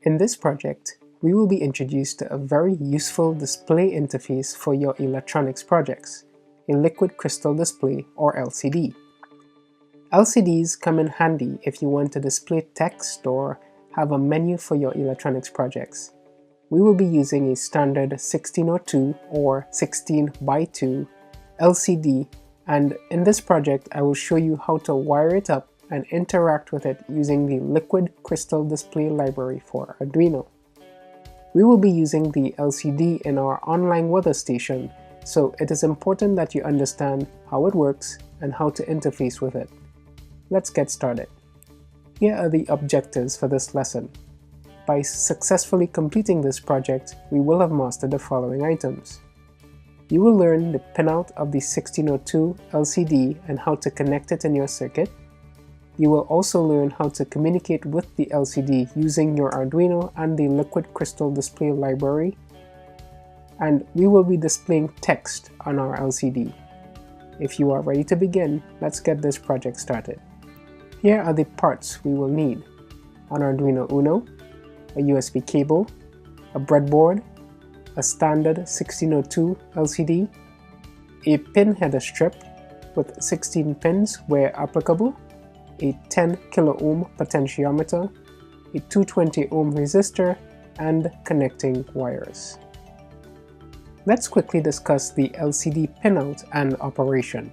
In this project, we will be introduced to a very useful display interface for your electronics projects, a liquid crystal display or LCD. LCDs come in handy if you want to display text or have a menu for your electronics projects. We will be using a standard 1602 or 16:2 LCD, and in this project I will show you how to wire it up and interact with it using the Liquid Crystal display library for Arduino. We will be using the LCD in our online weather station, so it is important that you understand how it works and how to interface with it. Let's get started. Here are the objectives for this lesson. By successfully completing this project, we will have mastered the following items. You will learn the pinout of the 1602 LCD and how to connect it in your circuit. You will also learn how to communicate with the LCD using your Arduino and the Liquid Crystal display library. And we will be displaying text on our LCD. If you are ready to begin, let's get this project started. Here are the parts we will need: an Arduino Uno, a USB cable, a breadboard, a standard 1602 LCD, a pin header strip with 16 pins where applicable, a 10 kilo ohm potentiometer, a 220 ohm resistor, and connecting wires. Let's quickly discuss the LCD pinout and operation.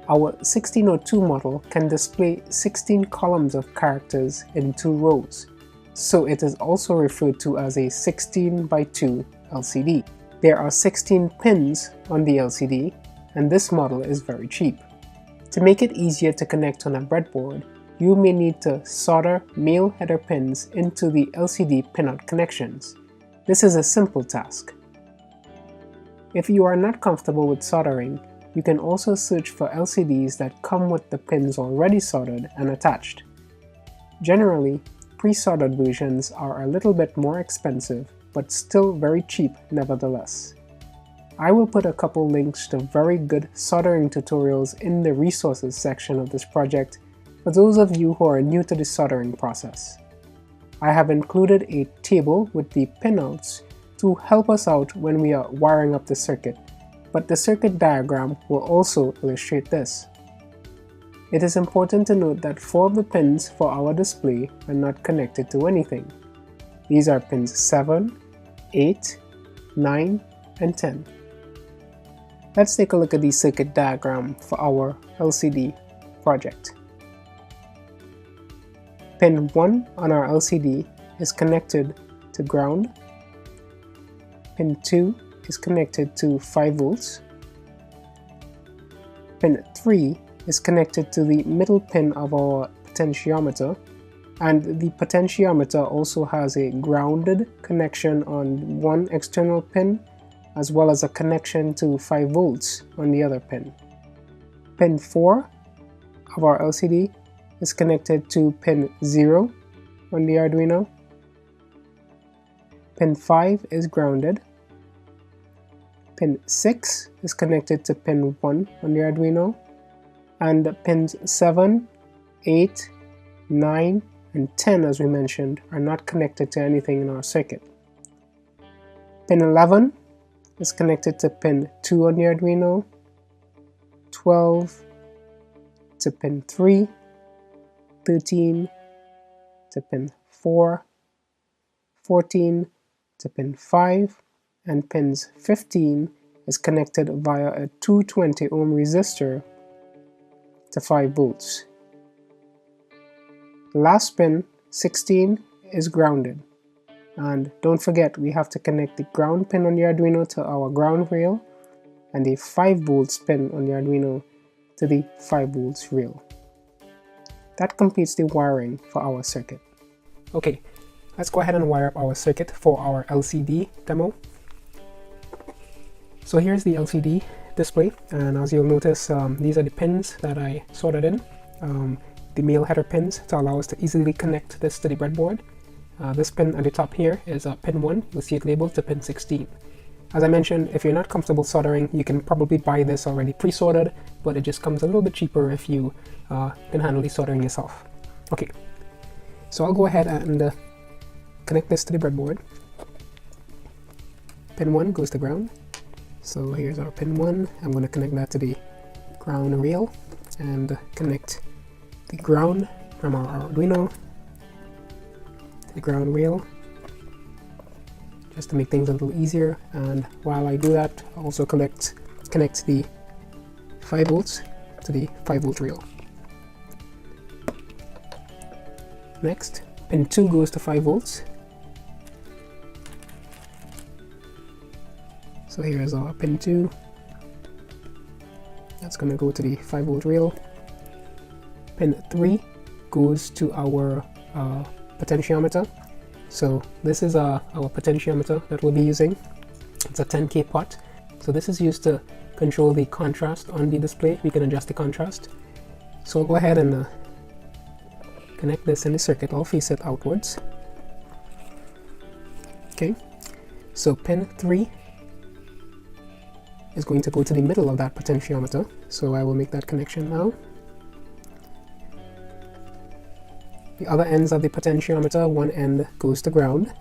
Our 1602 model can display 16 columns of characters in 2 rows, so it is also referred to as a 16:2 LCD. There are 16 pins on the LCD, and this model is very cheap. To make it easier to connect on a breadboard, you may need to solder male header pins into the LCD pinout connections. This is a simple task. If you are not comfortable with soldering, you can also search for LCDs that come with the pins already soldered and attached. Generally, pre-soldered versions are a little bit more expensive, but still very cheap nevertheless. I will put a couple links to very good soldering tutorials in the resources section of this project for those of you who are new to the soldering process. I have included a table with the pinouts to help us out when we are wiring up the circuit, but the circuit diagram will also illustrate this. It is important to note that 4 of the pins for our display are not connected to anything. These are pins 7, 8, 9, and 10. Let's take a look at the circuit diagram for our LCD project. Pin 1 on our LCD is connected to ground. Pin 2 is connected to 5 volts. Pin 3 is connected to the middle pin of our potentiometer, and the potentiometer also has a grounded connection on one external pin as well as a connection to 5 volts on the other pin. Pin 4 of our LCD is connected to pin 0 on the Arduino. Pin 5 is grounded. Pin 6 is connected to pin 1 on the Arduino, and pins 7, 8, 9, and 10, as we mentioned, are not connected to anything in our circuit. Pin 11 is connected to pin 2 on the Arduino, 12 to pin 3, 13 to pin 4, 14 to pin 5, and pins 15 is connected via a 220 ohm resistor to 5 volts. The last pin, 16, is grounded. And don't forget, we have to connect the ground pin on the Arduino to our ground rail and the 5 volts pin on the Arduino to the 5 volts rail. That completes the wiring for our circuit. Okay, let's go ahead and wire up our circuit for our LCD demo. So here's the LCD display, and as you'll notice, these are the pins that I soldered in, the male header pins to allow us to easily connect this to the breadboard. This pin at the top here is pin 1, you'll see it labeled to pin 16. As I mentioned, if you're not comfortable soldering, you can probably buy this already pre-soldered, but it just comes a little bit cheaper if you can handle the soldering yourself. Okay, So I'll go ahead and connect this to the breadboard. Pin 1 goes to ground. So here's our pin 1. I'm going to connect that to the ground rail and connect the ground from our Arduino to the ground rail, just to make things a little easier. And while I do that, I'll also connect the 5 volts to the 5 volt rail. Next, pin 2 goes to 5 volts. So here's our pin 2. That's going to go to the 5 volt rail. Pin 3 goes to our potentiometer. So this is our potentiometer that we'll be using. It's a 10K pot. So this is used to control the contrast on the display. We can adjust the contrast. So I'll go ahead and connect this in the circuit. I'll face it outwards. Okay, so pin 3 is going to go to the middle of that potentiometer. So I will make that connection now. The other ends of the potentiometer, one end goes to ground.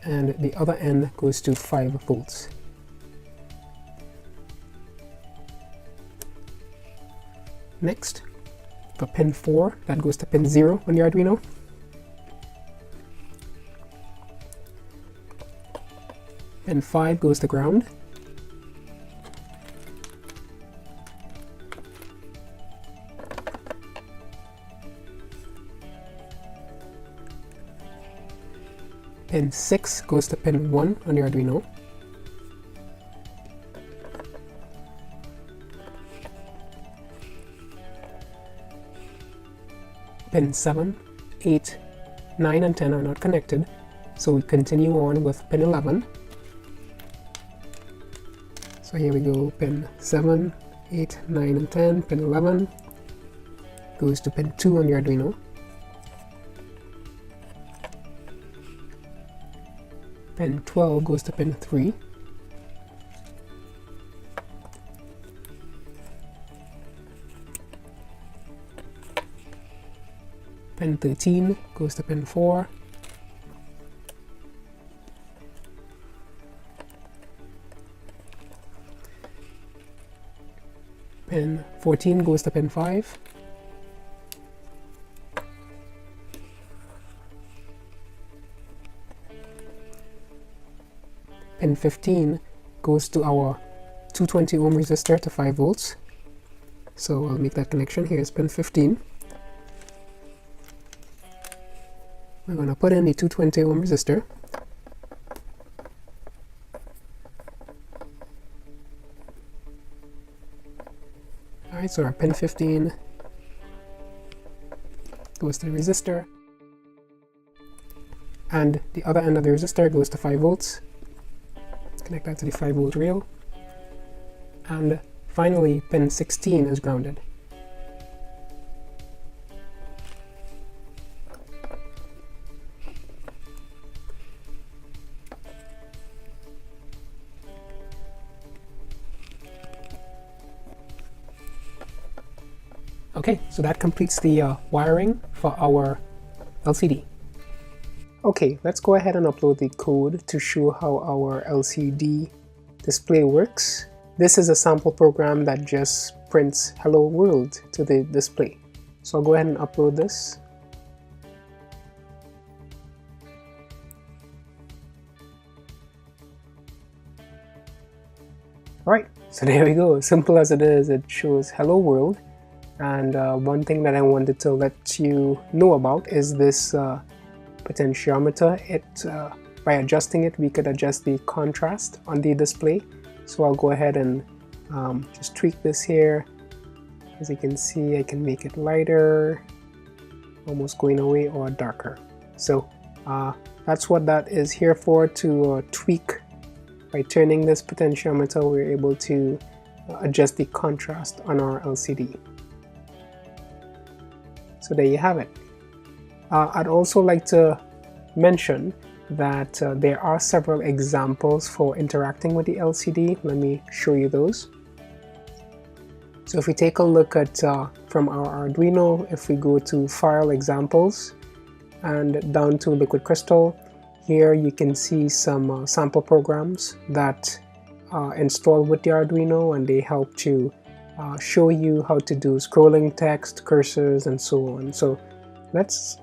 And the other end goes to 5 volts. Next, for pin 4, that goes to pin 0 on the Arduino. Pin 5 goes to ground. Pin 6 goes to pin 1 on the Arduino. Pin 7, 8, 9 and 10 are not connected, so we continue on with pin 11. So here we go, pin 7, 8, 9 and 10, pin 11 goes to pin 2 on the Arduino. Pin 12 goes to pin 3. Pin 13 goes to pin 4. Pin 14 goes to pin 5. Pin 15 goes to our 220 ohm resistor to 5 volts. So I'll make that connection. Here's pin 15. We're going to put in the 220 ohm resistor. Alright, so our pin 15 goes to the resistor. And the other end of the resistor goes to 5 volts. Connect that to the 5 volt rail. And finally, pin 16 is grounded. Okay, so that completes the wiring for our LCD. Okay, let's go ahead and upload the code to show how our LCD display works. This is a sample program that just prints Hello World to the display. So I'll go ahead and upload this. Alright, so there we go. Simple as it is, it shows Hello World. And one thing that I wanted to let you know about is this potentiometer. By adjusting it, we could adjust the contrast on the display. So I'll go ahead and just tweak this here. As you can see, I can make it lighter, almost going away, or darker. So that's what that is here for, to tweak. By turning this potentiometer, we're able to adjust the contrast on our LCD. So there you have it. I'd also like to mention that there are several examples for interacting with the LCD. Let me show you those. So if we take a look at from our Arduino, if we go to File Examples and down to Liquid Crystal, here you can see some sample programs that are installed with the Arduino, and they help to show you how to do scrolling text, cursors, and so on. So let's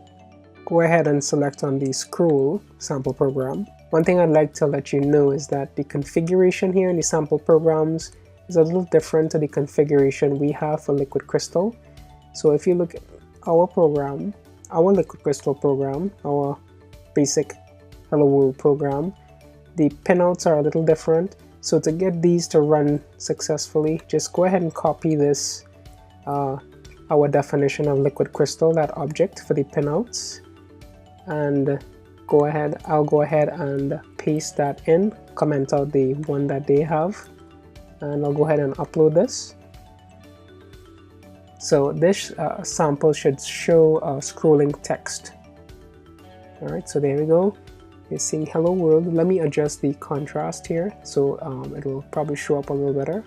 go ahead and select on the scroll sample program. One thing I'd like to let you know is that the configuration here in the sample programs is a little different to the configuration we have for Liquid Crystal. So if you look at our program, our Liquid Crystal program, our basic Hello World program, the pinouts are a little different. So to get these to run successfully, just go ahead and copy this, our definition of Liquid Crystal, that object for the pinouts, and I'll go ahead and paste that in, comment out the one that they have, and I'll go ahead and upload this. So this sample should show scrolling text. Alright, so there we go. You're seeing Hello World. Let me adjust the contrast here so it'll probably show up a little better.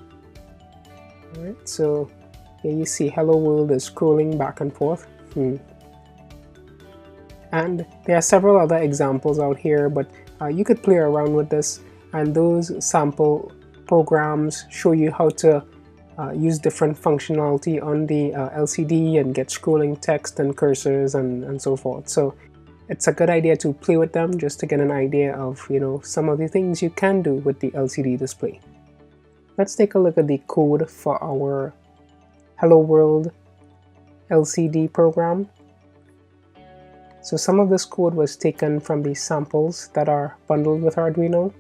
Alright, so here you see Hello World is scrolling back and forth. And there are several other examples out here, but you could play around with this, and those sample programs show you how to use different functionality on the LCD and get scrolling text and cursors and so forth. So it's a good idea to play with them just to get an idea of, some of the things you can do with the LCD display. Let's take a look at the code for our Hello World LCD program. So some of this code was taken from the samples that are bundled with Arduino,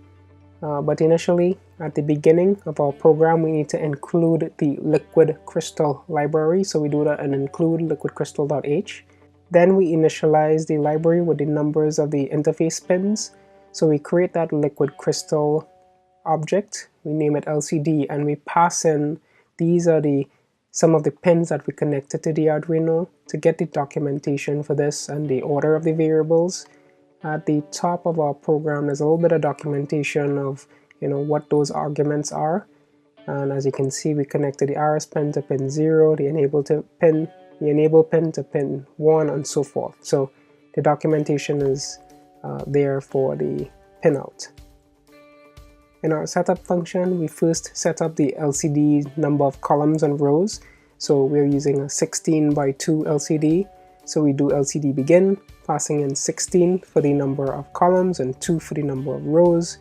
but initially at the beginning of our program we need to include the Liquid Crystal library. So we do that and include LiquidCrystal.h. Then we initialize the library with the numbers of the interface pins. So we create that Liquid Crystal object, we name it LCD, and we pass in, these are some of the pins that we connected to the Arduino to get the documentation for this and the order of the variables. At the top of our program there's a little bit of documentation of what those arguments are, and as you can see we connected the RS pin to pin 0, the enable pin to pin 1, and so forth. So the documentation is there for the pinout. In our setup function, we first set up the LCD number of columns and rows. So we're using a 16:2 LCD. So we do LCD begin, passing in 16 for the number of columns and 2 for the number of rows.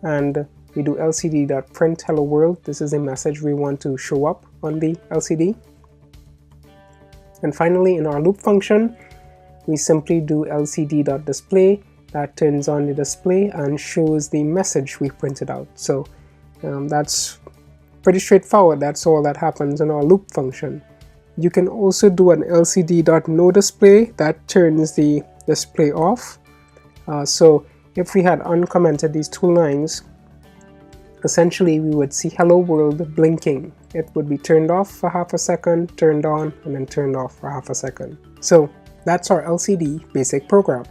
And we do lcd.print hello world. This is a message we want to show up on the LCD. And finally, in our loop function, we simply do lcd.display. That turns on the display and shows the message we printed out. So that's pretty straightforward. That's all that happens in our loop function. You can also do an lcd.noDisplay. That turns the display off. So if we had uncommented these two lines, essentially we would see Hello World blinking. It would be turned off for half a second, turned on, and then turned off for half a second. So that's our LCD basic program.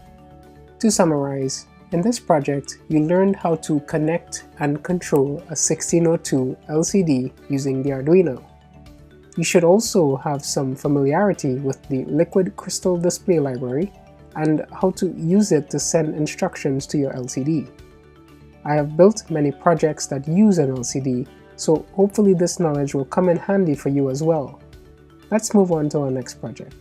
To summarize, in this project you learned how to connect and control a 1602 LCD using the Arduino. You should also have some familiarity with the Liquid Crystal display library and how to use it to send instructions to your LCD. I have built many projects that use an LCD, so hopefully this knowledge will come in handy for you as well. Let's move on to our next project.